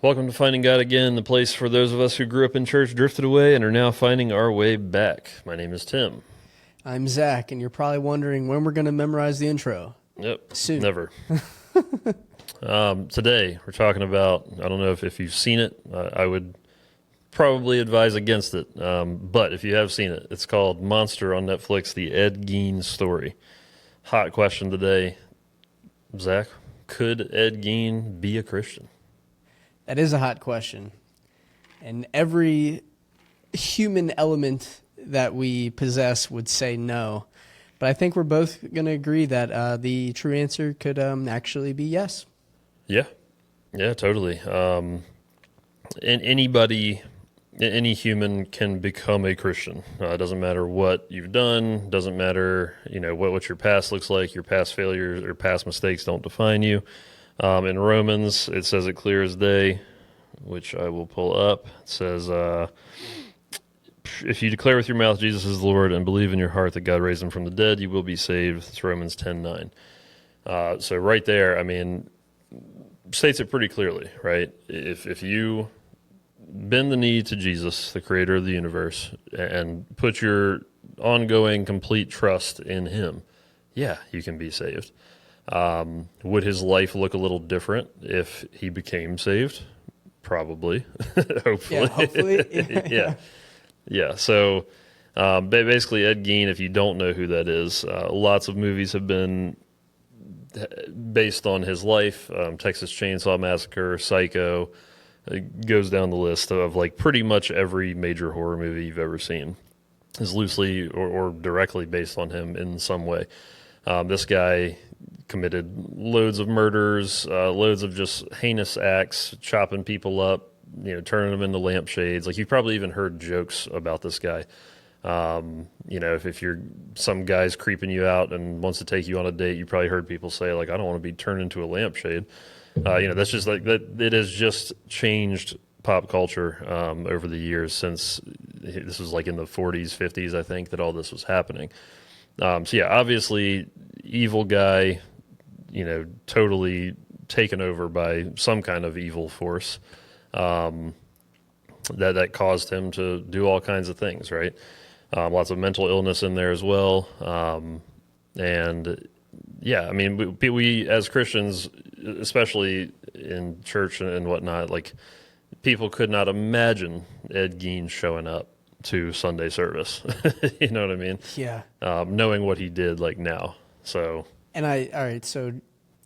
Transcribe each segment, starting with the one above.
Welcome to Finding God Again, the place for those of us who grew up in church, drifted away, and are now finding our way back. My name is Tim. I'm Zack, and you're probably wondering when we're going to memorize the intro. Yep, Soon. never. Today, we're talking about, I don't know if you've seen it. I would probably advise against it. But if you have seen it, it's called Monster on Netflix, the Ed Gein story. Hot question today. Zack, could Ed Gein be a Christian? That is a hot question. And every human element that we possess would say no. But I think we're both going to agree that the true answer could actually be yes. Yeah, totally. And any human can become a Christian. It doesn't matter what you've done. Doesn't matter, what your past looks like. Your past failures or past mistakes don't define you. In Romans, it says it clear as day, which I will pull up. It says, if you declare with your mouth Jesus is Lord and believe in your heart that God raised him from the dead, you will be saved. It's Romans 10:9. So right there, states it pretty clearly, right? If you bend the knee to Jesus, the creator of the universe, and put your ongoing complete trust in him, yeah, you can be saved. Would his life look a little different if he became saved? Probably. Hopefully. Yeah, hopefully. Yeah. So basically, Ed Gein, if you don't know who that is, lots of movies have been based on his life. Texas Chainsaw Massacre, Psycho, it goes down the list of like pretty much every major horror movie you've ever seen is loosely or directly based on him in some way. This guy committed loads of murders, loads of just heinous acts, chopping people up, turning them into lampshades. Like, you've probably even heard jokes about this guy. If you're some guy's creeping you out and wants to take you on a date, you probably heard people say, like, I don't want to be turned into a lampshade. That's just like that. It has just changed pop culture over the years since this was like in the 40s, 50s, I think, that all this was happening. Obviously, evil guy, totally taken over by some kind of evil force that caused him to do all kinds of things, right? Lots of mental illness in there as well. We as Christians, especially in church and whatnot, like, people could not imagine Ed Gein showing up to Sunday service. You know what I mean? Yeah. Knowing what he did, like, now. So. And all right, so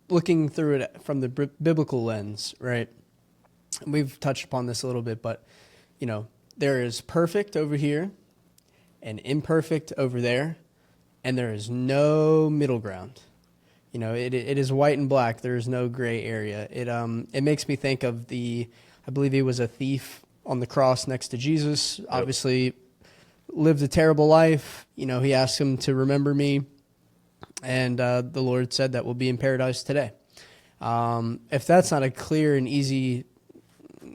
looking through it from the biblical lens, right? We've touched upon this a little bit, but, there is perfect over here and imperfect over there, and there is no middle ground. It is white and black. There is no gray area. It makes me think of I believe he was a thief on the cross next to Jesus. Yep. Obviously lived a terrible life. He asked him to remember me, and the Lord said that we'll be in paradise today. If that's not a clear and easy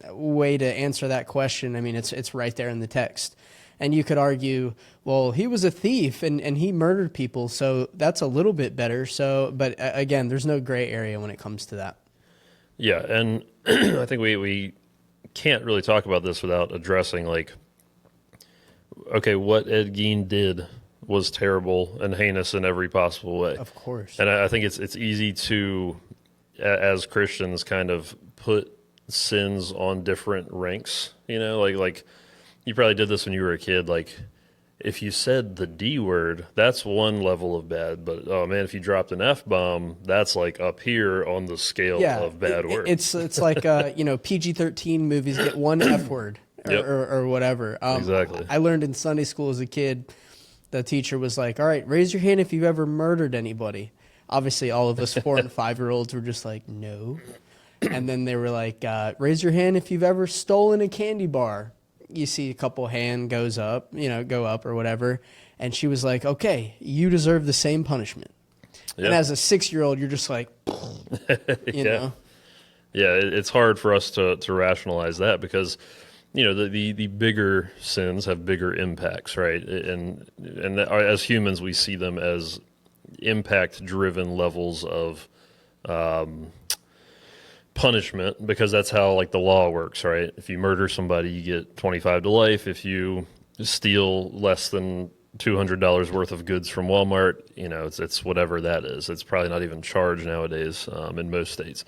way to answer that question, it's right there in the text. And you could argue, well, he was a thief and he murdered people, so that's a little bit better. But again, there's no gray area when it comes to that. Yeah, and I think we can't really talk about this without addressing, like, okay, what Ed Gein did was terrible and heinous in every possible way. Of course. And I think it's easy to, as Christians, kind of put sins on different ranks. Like you probably did this when you were a kid. Like, if you said the D word, that's one level of bad. But, oh, man, if you dropped an F-bomb, that's, like, up here on the scale of bad words. It's like, PG-13 movies get one F word or whatever. Exactly. I learned in Sunday school as a kid, the teacher was like, all right, raise your hand if you've ever murdered anybody. Obviously, all of us 4 and 5-year-olds were just like, no. And then they were like, raise your hand if you've ever stolen a candy bar. You see a couple hand go up or whatever. And she was like, okay, you deserve the same punishment. Yep. And as a 6-year-old, you're just like, you know. Yeah, it's hard for us to rationalize that because, the bigger sins have bigger impacts, right? And as humans, we see them as impact-driven levels of punishment because that's how like the law works, right? If you murder somebody, you get 25 to life. If you steal less than $200 worth of goods from Walmart, it's whatever that is. It's probably not even charged nowadays in most states.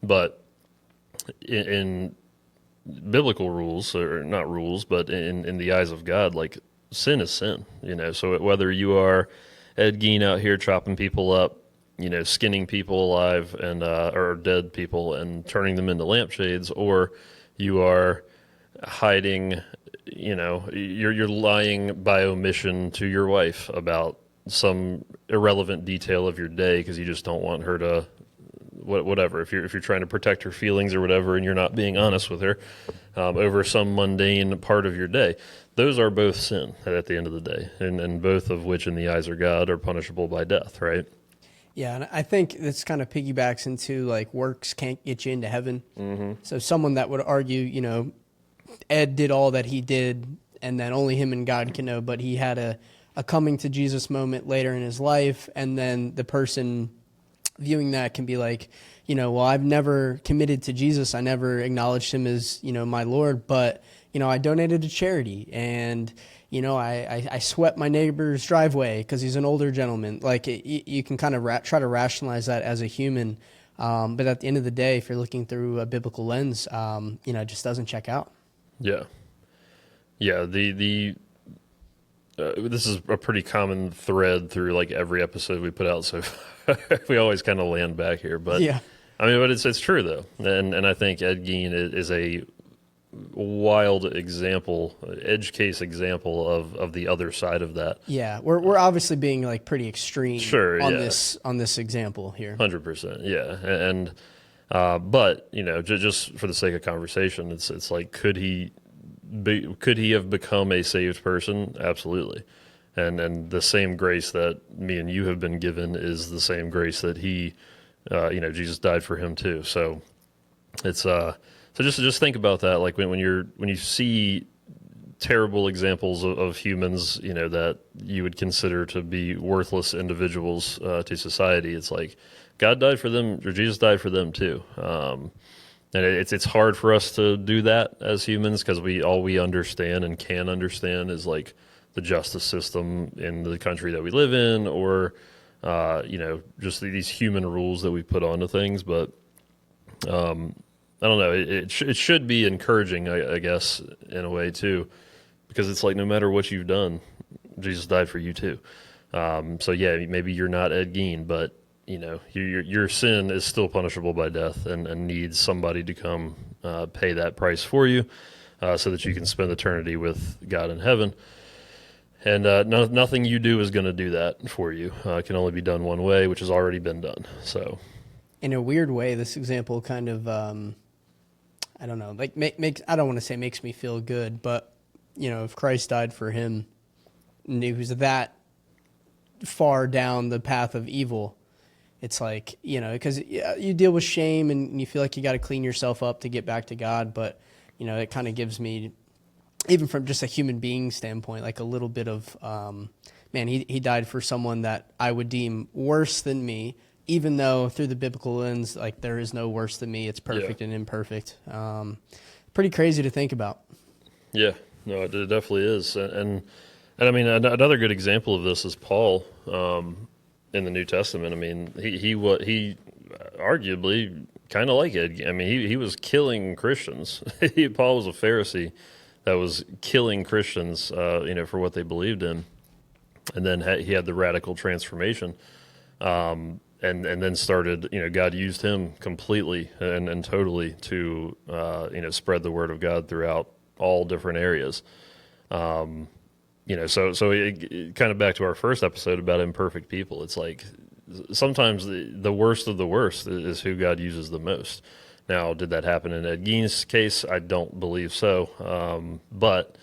But in biblical rules, or not rules, but in the eyes of God, like sin is sin, So whether you are Ed Gein out here chopping people up, skinning people alive and or dead people and turning them into lampshades, or you are hiding, you're lying by omission to your wife about some irrelevant detail of your day because you just don't want her to whatever. If you're trying to protect her feelings or whatever, and you're not being honest with her over some mundane part of your day, those are both sin at the end of the day, and both of which in the eyes of God are punishable by death, right? Yeah, and I think this kind of piggybacks into like works can't get you into heaven. Mm-hmm. So someone that would argue, Ed did all that he did, and then only him and God can know, but he had a coming to Jesus moment later in his life, and then the person viewing that can be like, well, I've never committed to Jesus. I never acknowledged him as, my Lord, but, I donated to charity, and, I swept my neighbor's driveway because he's an older gentleman. Like, you can kind of try to rationalize that as a human, but at the end of the day, if you're looking through a biblical lens, it just doesn't check out. Yeah. Yeah, this is a pretty common thread through like every episode we put out, so we always kind of land back here. But yeah, but it's true though, and I think Ed Gein is a wild example, edge case example of the other side of that. Yeah, we're obviously being like pretty extreme on yeah. this example here. 100%, yeah, and but just for the sake of conversation, it's like could he have become a saved person? Absolutely. And the same grace that me and you have been given is the same grace that he, Jesus died for him too. So it's so just think about that. Like when you see terrible examples of humans, that you would consider to be worthless individuals to society, it's like God died for them, or Jesus died for them too. And it's hard for us to do that as humans because all we understand and can understand is like the justice system in the country that we live in, or just these human rules that we put onto things. But I don't know. It should be encouraging, I guess, in a way too, because it's like no matter what you've done, Jesus died for you too. So yeah, maybe you're not Ed Gein, but your sin is still punishable by death and needs somebody to come pay that price for you so that you can spend eternity with God in heaven. And nothing you do is going to do that for you. It can only be done one way, which has already been done. So, in a weird way, this example kind of, I don't know, like I don't want to say makes me feel good, but, if Christ died for him and he was that far down the path of evil, it's like, because you deal with shame and you feel like you got to clean yourself up to get back to God. But, it kind of gives me, even from just a human being standpoint, like a little bit of, man, he died for someone that I would deem worse than me, even though through the biblical lens, like there is no worse than me. It's perfect and imperfect. Pretty crazy to think about. Yeah, no, it definitely is. And I mean, another good example of this is Paul, in the New Testament. I mean, he arguably kind of like Ed. I mean, he was killing Christians. Paul was a Pharisee that was killing Christians, for what they believed in, and then he had the radical transformation, and then started. God used him completely and totally to spread the word of God throughout all different areas. So it kind of back to our first episode about imperfect people. It's like sometimes the worst of the worst is who God uses the most. Now, did that happen in Ed Gein's case? I don't believe so. But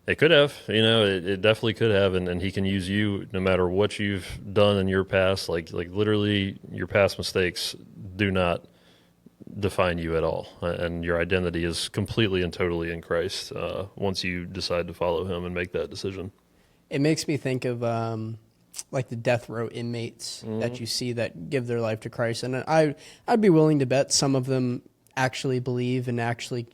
it could have, it definitely could have. And he can use you no matter what you've done in your past. Like literally your past mistakes do not define you at all. And your identity is completely and totally in Christ once you decide to follow him and make that decision. It makes me think of like the death row inmates that you see that give their life to Christ. And I'd be willing to bet some of them actually believe and actually,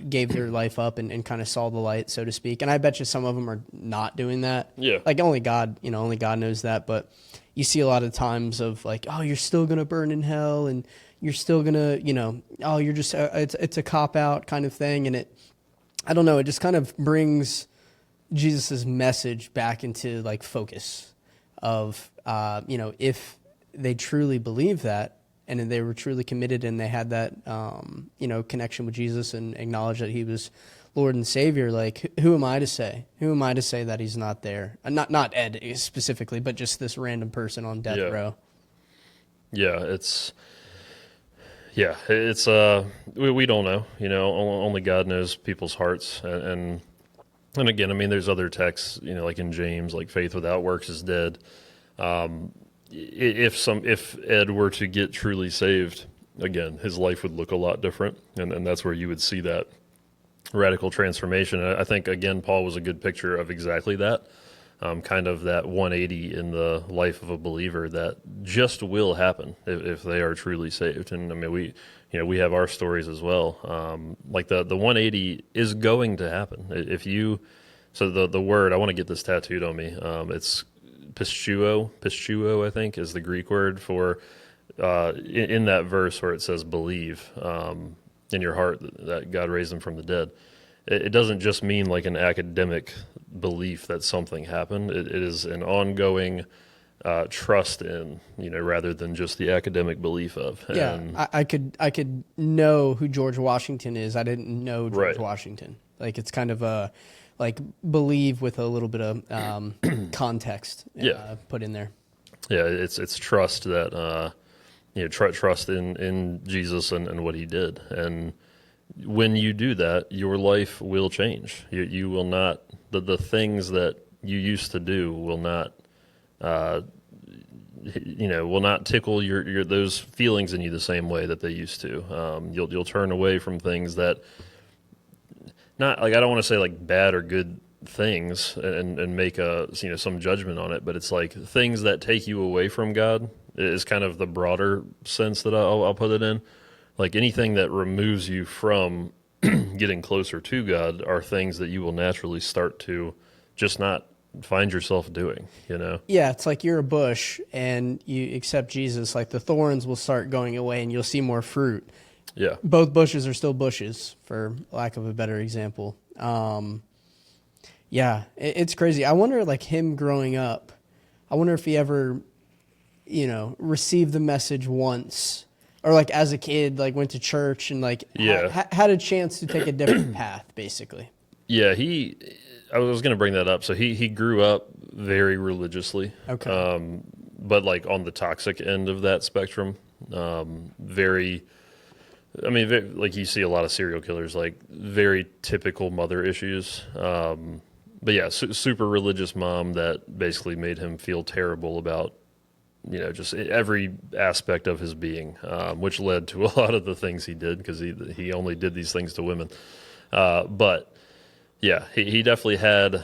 gave their life up and kind of saw the light, so to speak. And I bet you some of them are not doing that. Yeah. Like only God knows that. But you see a lot of times of like, oh, you're still going to burn in hell and you're still going to, oh, you're just, it's a cop out kind of thing. And I don't know, it just kind of brings Jesus's message back into like focus of, if they truly believe that, and they were truly committed and they had that, connection with Jesus and acknowledge that he was Lord and Savior, like, who am I to say? Who am I to say that he's not there? Not Ed specifically, but just this random person on death row. Yeah, we don't know, only God knows people's hearts. And again, I mean, there's other texts, like in James, like faith without works is dead. If Ed were to get truly saved, again, his life would look a lot different, and that's where you would see that radical transformation. And I think, again, Paul was a good picture of exactly that, kind of that 180 in the life of a believer that just will happen if they are truly saved. And I mean, we have our stories as well. Like the 180 is going to happen So the word, I want to get this tattooed on me. It's pistuo, I think, is the Greek word for in that verse where it says believe in your heart that God raised him from the dead. It doesn't just mean like an academic belief that something happened. It is an ongoing trust in, rather than just the academic belief of. Yeah, And, I could know who George Washington is. I didn't know George Right. Washington. Like it's kind of a like believe with a little bit of context put in there. Yeah, it's trust that trust in Jesus and what he did. And when you do that, your life will change. You will not the things that you used to do will not will not tickle your those feelings in you the same way that they used to. You'll turn away from things that, not like, I don't want to say like bad or good things and make some judgment on it, but it's like things that take you away from God is kind of the broader sense that I'll put it in. Like anything that removes you from getting closer to God are things that you will naturally start to just not find yourself doing, Yeah, it's like you're a bush and you accept Jesus, like the thorns will start going away and you'll see more fruit. Yeah. Both bushes are still bushes, for lack of a better example. It's crazy. I wonder, like him growing up, I wonder if he ever, received the message once, or like as a kid, like went to church and like had a chance to take a different path, basically. Yeah, I was going to bring that up. So he grew up very religiously. Okay. But like on the toxic end of that spectrum, like you see a lot of serial killers, like very typical mother issues. But yeah, super religious mom that basically made him feel terrible about, just every aspect of his being, which led to a lot of the things he did, because he only did these things to women. But yeah, he definitely had,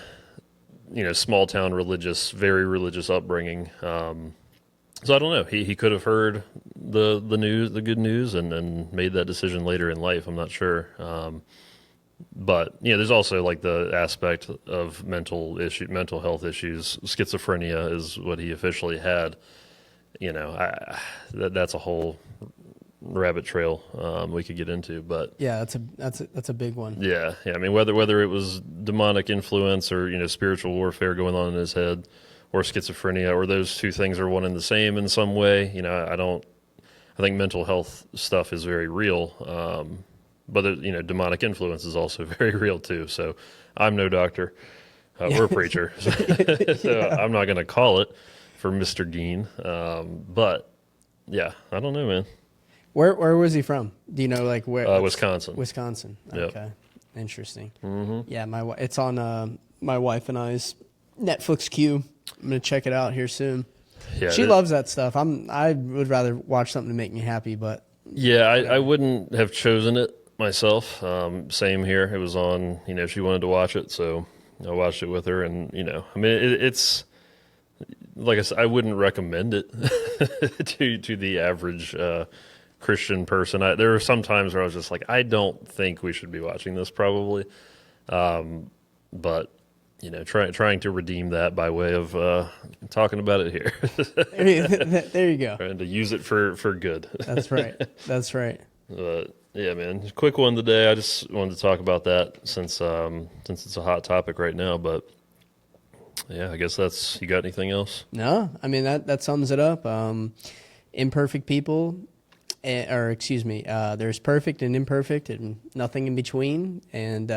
small town very religious upbringing. So I don't know. He could have heard the good news, and made that decision later in life. I'm not sure. But there's also like the aspect of mental health issues. Schizophrenia is what he officially had. That's a whole rabbit trail we could get into. But Yeah, that's a big one. yeah. I mean, whether it was demonic influence or spiritual warfare going on in his head, or schizophrenia, or those two things are one and the same in some way. I think mental health stuff is very real. But demonic influence is also very real too. So I'm no doctor or preacher, so I'm not going to call it for Mr. Gein. But yeah, I don't know, man. Where was he from? Do you know, like where? Wisconsin. Wisconsin. Yep. Okay, interesting. Mm-hmm. Yeah, it's on my wife and I's Netflix queue. I'm gonna check it out here soon. Yeah, she loves that stuff. I would rather watch something to make me happy, but yeah, I wouldn't have chosen it myself. Same here. It was on. She wanted to watch it, so I watched it with her, and I mean, it's like I said, I wouldn't recommend it to the average Christian person, there were some times where I was just like, I don't think we should be watching this probably. But trying to redeem that by way of talking about it here, There you go. trying to use it for good. That's right. That's right. But yeah, man, quick one today. I just wanted to talk about that since it's a hot topic right now. But yeah, I guess you got anything else? No, I mean that sums it up. Imperfect people, there's perfect and imperfect, and nothing in between. And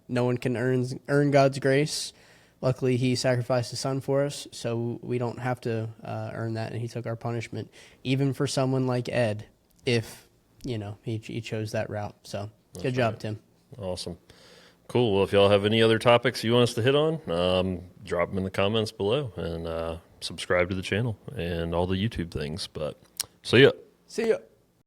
no one can earn God's grace. Luckily, He sacrificed His Son for us, so we don't have to earn that. And He took our punishment, even for someone like Ed, if he chose that route. So good job, Tim. Awesome. Cool. Well, if y'all have any other topics you want us to hit on, drop them in the comments below, and subscribe to the channel and all the YouTube things. But see ya. See ya.